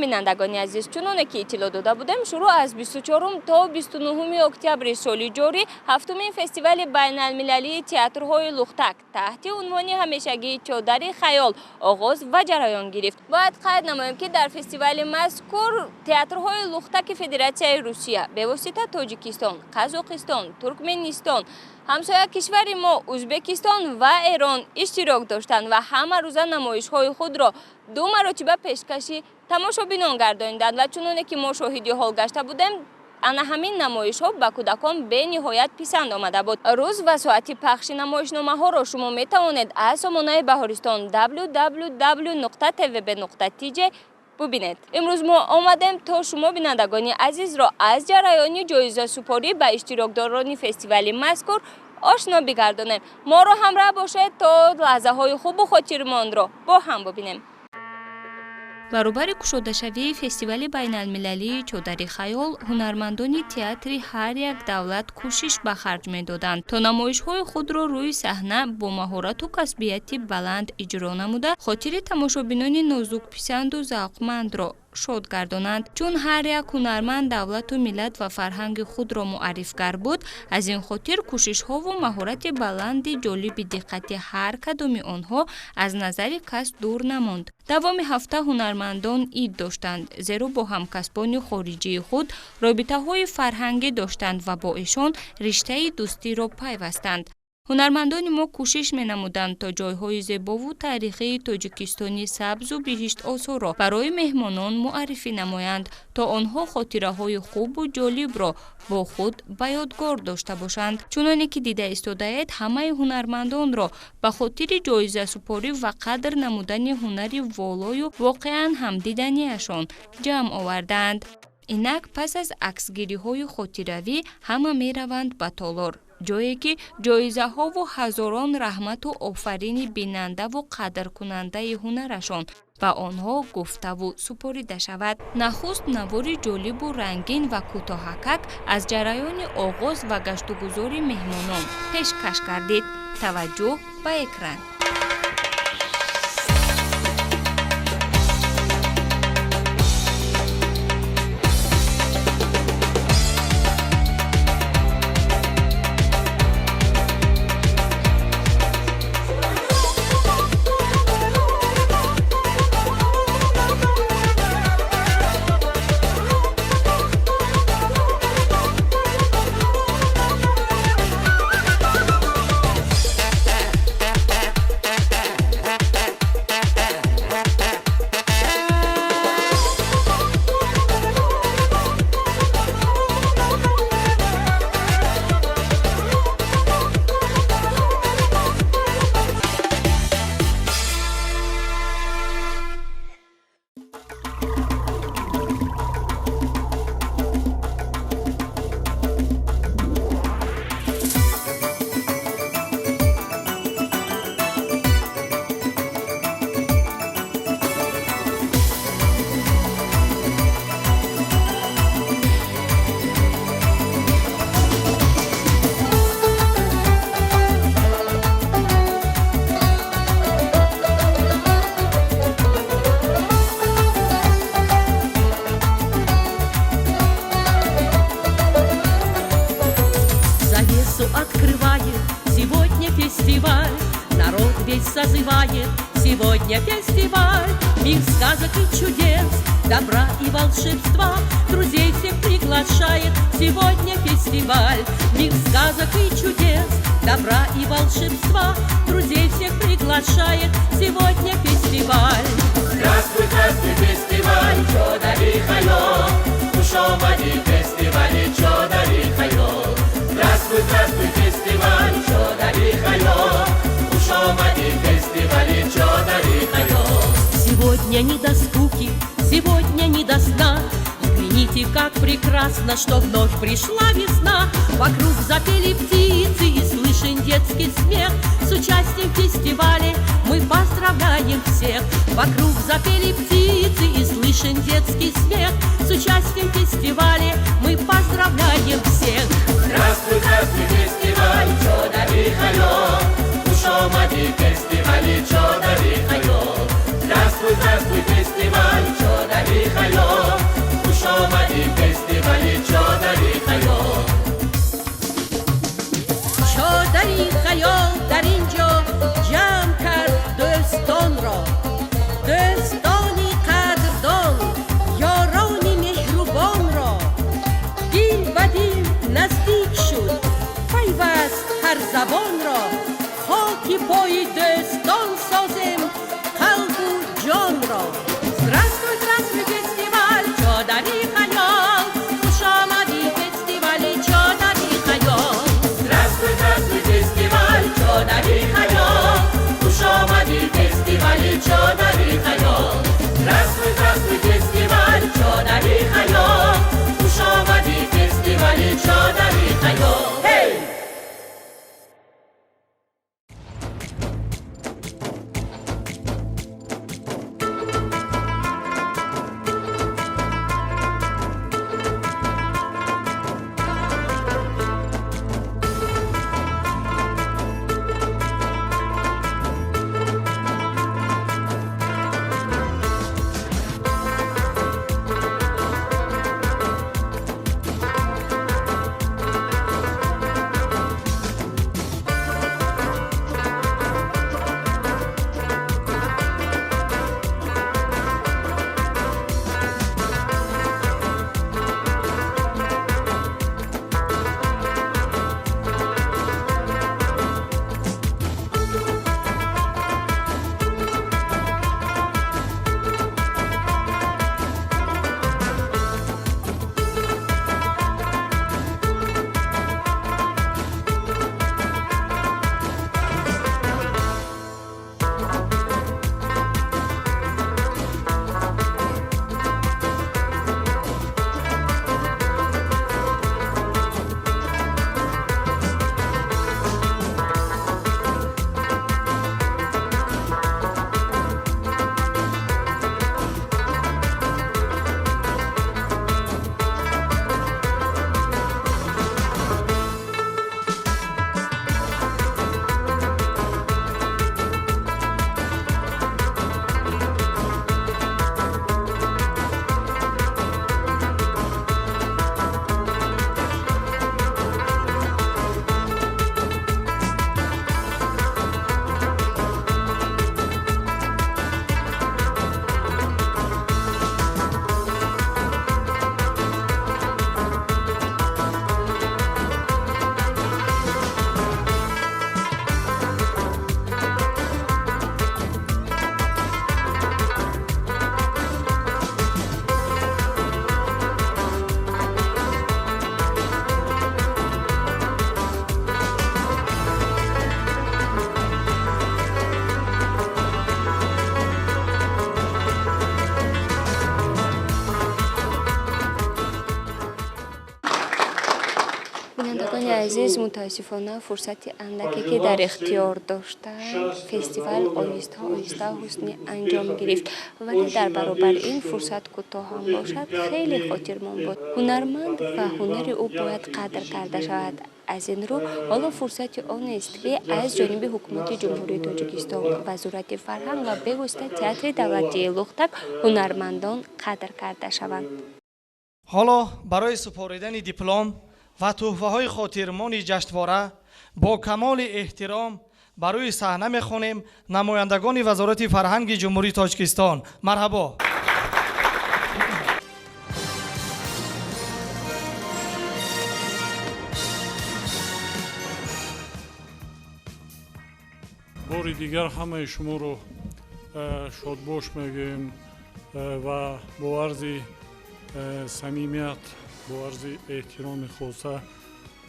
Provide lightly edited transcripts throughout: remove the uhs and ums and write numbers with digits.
бинандагони азиз, чуноне ки иттилоъ дода будем, шуруъ аз 24 то 29 октябри соли ҷорӣ ҳафтумин фестивали байналмилалии театрҳои лухтак таҳти унвони ҳамешагии чодари хаёл оғоз ва ҷараён гирифт. Бояд қайд намоем ки дар фестивали мазкур театрҳои лухтаки Федератсияи Русия бевосита Тоҷикистон, Қазоқистон, Туркменистон, ҳамсоя кишвари мо Узбекистон ва Эрон иштирок доштанд ва ҳама рӯза намоишҳои худро 2 маротиба пешкаши тамошобинон гардонинданд ва чуноне ки мо шоҳиди ҳол гашта будем, ана ҳамин намоишҳо ба кӯдакон бениҳоят писанд омада буд. Рӯз ва соати пахши намоишномаҳоро шумо метавонед аз сомонаи Баҳористон www.tvb.tj бубинед. Имрӯз мо омадем то шумо бинандагони азизро аз ҷараёни ҷоизасупорӣ ба иштирокдорони фестивали мазкур ошно бигардонем. Моро ҳамроҳ бошед то лаҳзаҳои хубу хотирмонро бо ҳам бубинем. баробари кушодашавии фестивали байналмилалии чодари хаёл, ҳунармандони театри ҳар як давлат кӯшиш ба харҷ медоданд то намоишҳои худро рӯи саҳна бо маҳорату касбияти баланд иҷро намуда, хотири тамошобинони нозукписанду завқмандро шод гардонанд. Чун ҳар як ҳунарманд давлату миллат ва фарҳанги худро муаррифгар буд, аз ин хотир кӯшишҳову маҳорати баланди ҷолиби диққати ҳар кадоми онҳо аз назари кас дур намонд. Давоми ҳафта ҳунармандон ид доштанд, зеро бо ҳамкасбони хориҷии худ робитаҳои фарҳангӣ доштанд ва бо эшон риштаи дӯстиро пайвастанд. ҳунармандони мо кӯшиш менамуданд то ҷойҳои зебову таърихии тоҷикистони сабзу биҳиштосорро барои меҳмонон муаррифӣ намоянд, то онҳо хотираҳои хубу ҷолибро бо худ ба ёдгор дошта бошанд. чуноне ки дида истодаед, ҳамаи ҳунармандонро ба хотири ҷоизасупорӣ ва қадр намудани ҳунари волою воқеан ҳам диданиашон ҷамъ оварданд. инак пас аз аксгириҳои хотиравӣ ҳама мераванд ба толор, ҷое ки ҷоизаҳову ҳазорон раҳмату офарини бинандаву қадркунандаи ҳунарашон ба онҳо гуфтаву супорида шавад. нахуст навори ҷолибу рангин ва кӯтоҳакак аз ҷараёни оғоз ва гаштугузори меҳмонон пешкаш гардид. таваҷҷӯҳ ба экран. Открывает сегодня фестиваль, народ весь созывает сегодня фестиваль. Мир сказок и чудес, добра и волшебства, друзей всех приглашает сегодня фестиваль. Мир сказок и чудес, добра и волшебства, друзей всех приглашает сегодня фестиваль. Здравствуй, здравствуй, фестиваль, чодари хайол, хушомади фестивали, чодари хайол. Здравствуй, здравствуй, фестиваль, чодари хайол, хушомади фестивали, чодари хайол. Сегодня не до скуки, сегодня не до сна, взгляните, как прекрасно, что вновь пришла весна. Вокруг запели птицы и слышен детский смех. С участием в фестивале мы поздравляем всех. Вокруг запели птицы и слышен детский смех. С участием в фестивале мы поздравляем всех. Здравствуй, здравствуй, фестиваль, чодари хайол, хушомади фестивали, чодари хайол. Здравствуй, здравствуй, фестиваль, чодари хайол. زبان را خاکی پای دستان سازم قلب و جان را. Здравствуй, здравствуй, фестиваль چادری خیال، خوش آمدی فستیوال چادری خیال. Здравствуй, здравствуй, фестиваль چادری خیال، خوش آمدی فستیوال چادری خیال. Здравствуй, здравствуй, фестиваль چادری خیال، خوش آمدی فستیوال چادری خیال. Hey! بینندگان عزیز، متاسفانه فرصت اندکی که در اختیار داشتن فستیوال آهسته آهسته حسنی انجام گرفت، ولی در برابر این فرصت کوتاه هم باشد خیلی خاطرمان بود. هنرمند و هنر او باید قدر کرده شود. از این رو حالا فرصت آن است که از جانب حکومت جمهوری تاجیکستان، وزارت فرهنگ و به واسطه تئاتر دولتی لختک هنرمندان قدر کرده شوند. حالا برای سپاریدن دیپلم و تحفه‌های خاطرمانی جشنواره با کمال احترام برای صحنه می‌خوانیم نمایندگان وزارت فرهنگ جمهوری تاجیکستان. مرحبا. باری دیگر همه شما رو شادباش میگیم و با عرض صمیمیت، با عرض احترام خاصه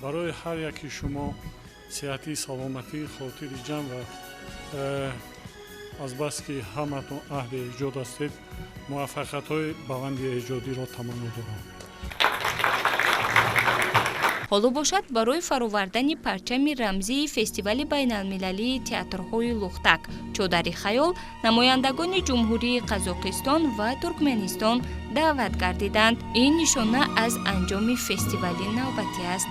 برای هر یکی شما صحتی، سلامتی، خاطر جمع و از بس که همتون اهل ایجاد هستید موفقیت‌های بلند ایجادی را تمنا دارم. حالا باشد برای فرآوردن پرچم رمزی فستیوال بین‌المللی تئاترهای لختک چادری خیال نمایندگان جمهوری قزاقستان و ترکمنستان دعوت گردیدند. این نشانه از انجام فستیوال نوبتی است.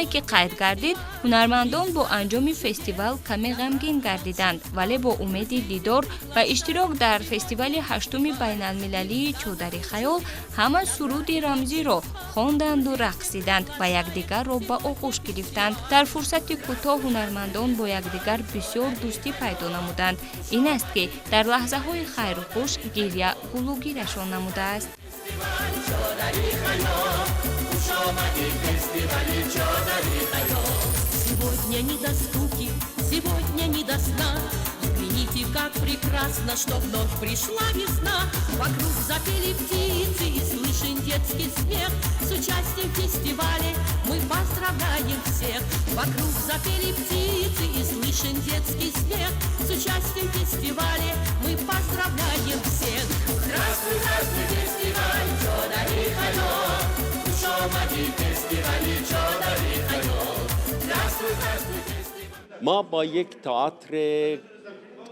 گونه که قید گردید هنرمندان با انجام فستیوال کمی غمگین گردیدند ولی با امید دیدار و اشتراک در فستیوال هشتم بین المللی چادر خیال همه سرود رمزی را خواندند و رقصیدند و یکدیگر را به آغوش گرفتند. در فرصت کوتاه هنرمندان با یکدیگر بسیار دوستی پیدا نمودند. این است که در لحظه های خیر و خوش گریه گلوگیرشان نموده است. Сегодня не до скуки, сегодня не до сна. Взгляните, как прекрасно, что вновь пришла весна. Вокруг запели птицы и слышен детский смех. С участием в фестивале мы поздравляем всех. Вокруг запели птицы и слышен детский смех. С участием в фестивале мы поздравляем всех. Здравствуй, здравствуй, фестиваль Чодар и Хайол. Хуш омадӣ фестивали Чодар и Хайол. Здравствуй, здравствуй, фестиваль. ما با یک تئاتر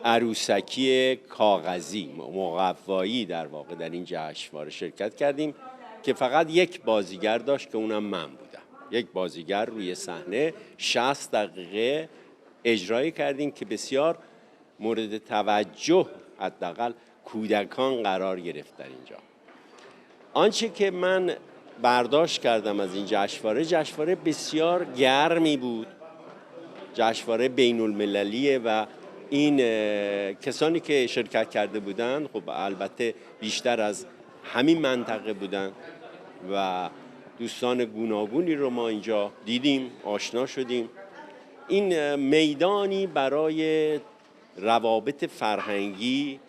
عروسکی کاغذی مقوایی در واقع در این جشنواره شرکت کردیم که فقط یک بازیگر داشت که اونم من بودم. یک بازیگر روی صحنه 60 دقیقه اجرایی کردیم که بسیار مورد توجه حداقل کودکان قرار گرفت در اینجا. آنچه که من برداشت کردم از این جشنواره بسیار گرمی بود، جشنواره بین المللیه و این کسانی که شرکت کرده بودند خب البته بیشتر از همین منطقه بودند و دوستان گوناگونی رو ما اینجا دیدیم، آشنا شدیم. این میدانی برای روابط فرهنگی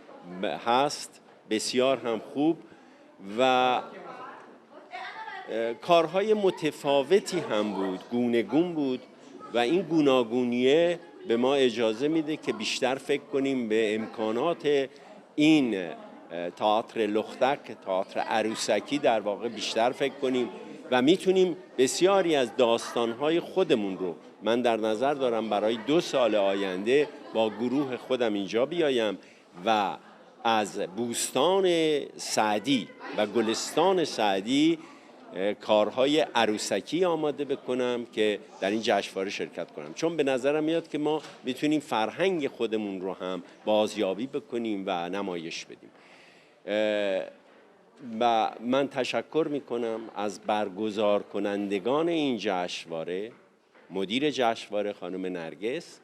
هست، بسیار هم خوب و کارهای متفاوتی هم بود، گوناگون بود و این گوناگونیه به ما اجازه میده که بیشتر فکر کنیم به امکانات این تئاتر لختک، تئاتر عروسکی در واقع بیشتر فکر کنیم و میتونیم بسیاری از داستانهای خودمون رو من در نظر دارم برای 2 سال آینده با گروه خودم اینجا بیایم و از بوستان سعدی و گلستان سعدی کارهای عروسکی آماده بکنم که در این جشنواره شرکت کنم، چون به نظرم میاد که ما میتونیم فرهنگ خودمون رو هم بازیابی بکنیم و نمایش بدیم. و من تشکر میکنم از برگزار کنندگان این جشنواره، مدیر جشنواره خانم نرگس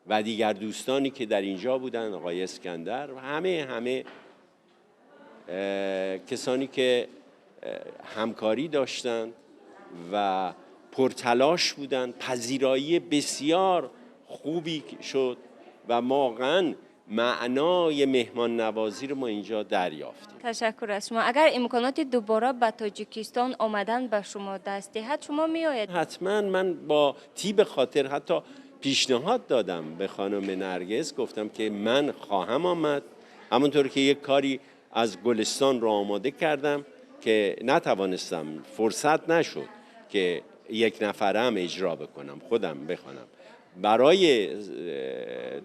و دیگر دوستانی که در اینجا بودن، آقای اسکندر و همه کسانی که همکاری داشتند و پرتلاش بودند. پذیرایی بسیار خوبی شد و واقعا معنای مهمان نوازی رو ما اینجا دریافتیم. تشکر از شما. اگر امکانات دوباره به تاجیکستان آمدن به شما دست دهد شما میآید؟ حتما. من با طیب خاطر حتی پیشنهاد دادم به خانم نرگس، گفتم که من خواهم آمد، همونطور که یک کاری از گلستان رو آماده کردم که نتوانستم، فرصت نشد که یک نفرم اجرا بکنم، خودم بخوانم. برای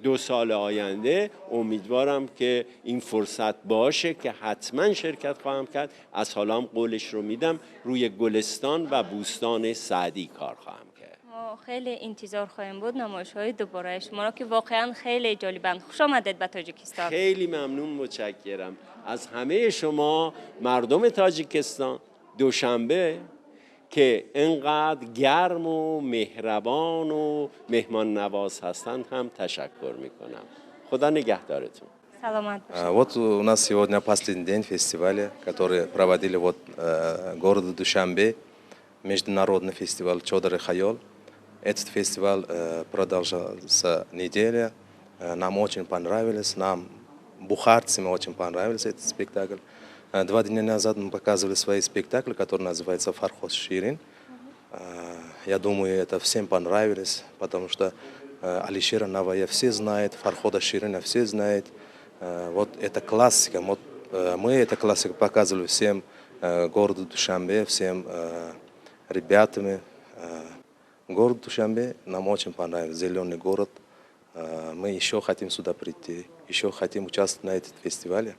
2 سال آینده امیدوارم که این فرصت باشه که حتما شرکت خواهم کرد. از حالا هم قولش رو میدم، روی گلستان و بوستان سعدی کار خواهم کرد. ما خیلی انتظار خواهیم بود نمایش‌های دوباره شما را که واقعا خیلی جالبند. خوش آمدید به تاجیکستان. خیلی ممنون، متشکرم از همه شما مردم تاجیکستان. دوشنبه که انقدر گرم و مهربان و مهمان نواز هستند هم تشکر میکنم. خدا نگهدارتون. سلامت باشید. Вот у нас сегодня последний день фестиваля, который проводили город Душанбе, международный фестиваль Чодар и Хайол. Этот фестиваль продолжался неделю. Нам очень понравилось, нам, бухарцам, очень понравился этот спектакль. 2 дня назад мы показывали свои спектакли, который называется «Фархоз Ширин». Я думаю, это всем понравилось, потому что Алишера Навая все знают, Фархода Ширина все знают. Вот это классика. Вот мы эту классику показывали всем городу Душанбе, всем ребятам. Город Душанбе нам очень понравился, зеленый город. Мы еще хотим сюда прийти, еще хотим участвовать на этом фестивале.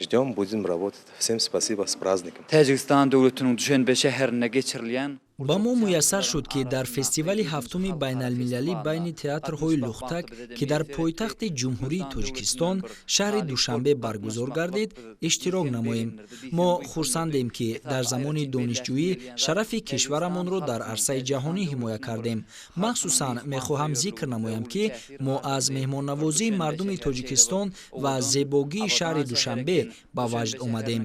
Ждем, будем работать. Всем спасибо, с праздником. Tacikistan dövlətinin Düşənbə şəhərində keçirilən ба мо муяссар шуд ки дар фестивали ҳафтуми байналмилалӣ байни театрҳои лухтак ки дар пойтахти ҷумҳурии Тоҷикистон шаҳри Душанбе баргузор гардид иштирок намоем. мо хурсандем ки дар замони донишҷӯӣ шарафи кишварамонро дар арсаи ҷаҳонӣ ҳимоя кардем. махсусан мехоҳам зикр намоям ки мо аз меҳмоннавозии мардуми Тоҷикистон ва зебогии шаҳри Душанбе ба ваҷд омадем.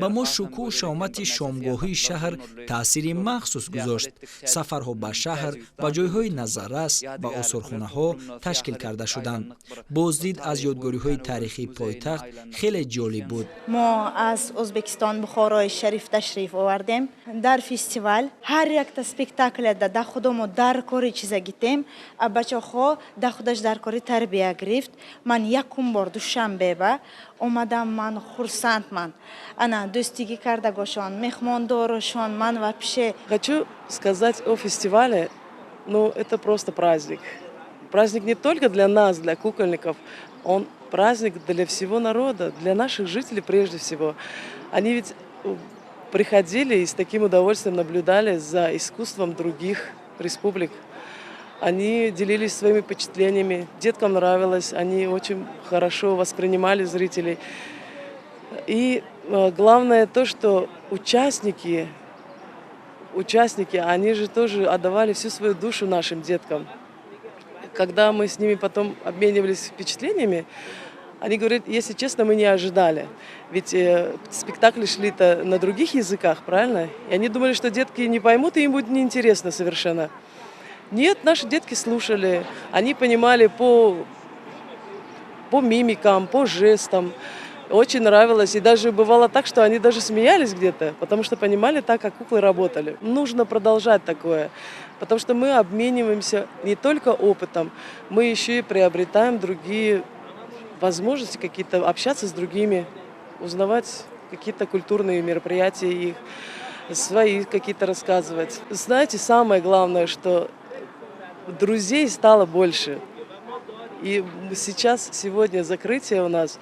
ба мо шукӯҳ шомати шомгоҳии шаҳр таъсири махсус гузошт. сафарҳо ба шаҳр, ба ҷойҳои назаррас ва осорхонаҳо ташкил карда шуданд. боздид аз ёдгориҳои тарихии пойтахт хеле ҷолиб буд. мо аз Ӯзбекистон Бухорои Шариф ташриф овардем. дар фестивал ҳар якта спектакля да худомо дар кори чиза гитем, а бачаҳо да худаш дар кори тарбия гирифт. ман якум бор Душанбе ба омадам, ман хурсандман. ана дӯстигӣ кардагошон, меҳмондорошон, ман вообще. Хочу сказать о фестивале, это просто праздник. Праздник не только для нас, для кукольников, он праздник для всего народа, для наших жителей прежде всего. Они ведь приходили и с таким удовольствием наблюдали за искусством других республик. Они делились своими впечатлениями, деткам нравилось, они очень хорошо воспринимали зрителей. И главное то, что участники, они же тоже отдавали всю свою душу нашим деткам. Когда мы с ними потом обменивались впечатлениями, они говорят, если честно, мы не ожидали. Ведь спектакли шли-то на других языках, правильно? И они думали, что детки не поймут, и им будет неинтересно совершенно. Нет, наши детки слушали, они понимали по мимикам, по жестам. Очень нравилось, и даже бывало так, что они даже смеялись где-то, потому что понимали так, как куклы работали. Нужно продолжать такое, потому что мы обмениваемся не только опытом, мы еще и приобретаем другие возможности какие-то, общаться с другими, узнавать какие-то культурные мероприятия их, свои какие-то рассказывать. Знаете, самое главное, что друзей стало больше. И сейчас, сегодня закрытие у нас,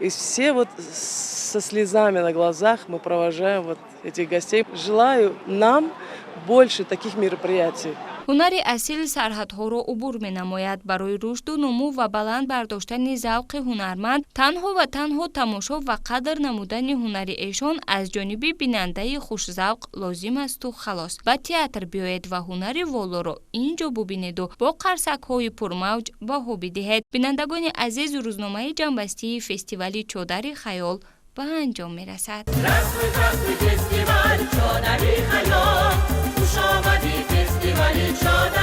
и все вот со слезами на глазах мы провожаем вот этих гостей. Желаю нам больше таких мероприятий. ҳунари асил сарҳадҳоро убур менамояд. барои рушду нумӯ ва баланд бардоштани завқи ҳунарманд танҳо тамошо ва қадр намудани ҳунари эшон аз ҷониби бинандаи хушзавқ лозим асту халос. ба театр биёед ва ҳунари волоро ин ҷо бубинеду бо қарсакҳои пурмавҷ баҳо бидиҳед. бинандагони азизу рӯзномаи ҷанбастии фестивали чодари хаёл ба анҷом мерасад. Здравствуй, фестиваль, чодари хаёл, хуш омадӣ фестивали чодари